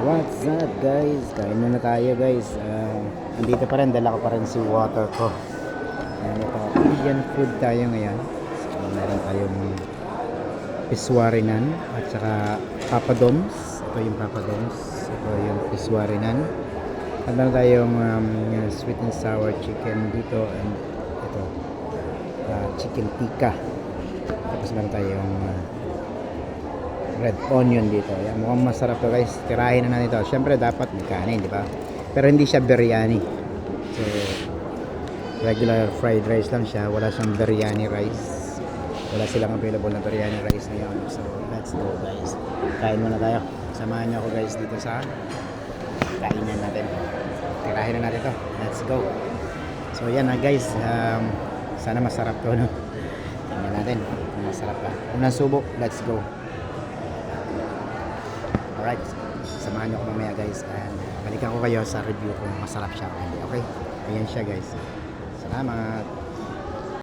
What's up guys? Kain muna tayo guys. Andito pa rin, dala ko pa rin si water ko. Ito, Indian food tayo ngayon. So, meron tayong piswarinan at saka papadoms. Ito yung papadoms. Ito yung piswarinan. At meron tayong sweet and sour chicken dito. And ito, chicken tikka. Tapos meron tayong red onion dito. Yan, mukhang masarap to guys. Tirahin na natin ito. Siyempre dapat may kanin, di ba? Pero hindi siya biryani. So, regular fried rice lang siya. Wala siyang biryani rice. Wala silang available na biryani rice ngayon. So, let's go guys. Kain muna tayo. Samahan niyo ako guys dito sa kainan natin. Tirahin na natin ito. Let's go. So, yan na guys. Sana masarap to, no? Tingnan natin. Masarap pa. Unang subo. Let's go. Alright, samahan nyo ko mamaya guys, and balikan ko kayo sa review kung masarap siya o hindi. Okay, ayan siya guys. Salamat.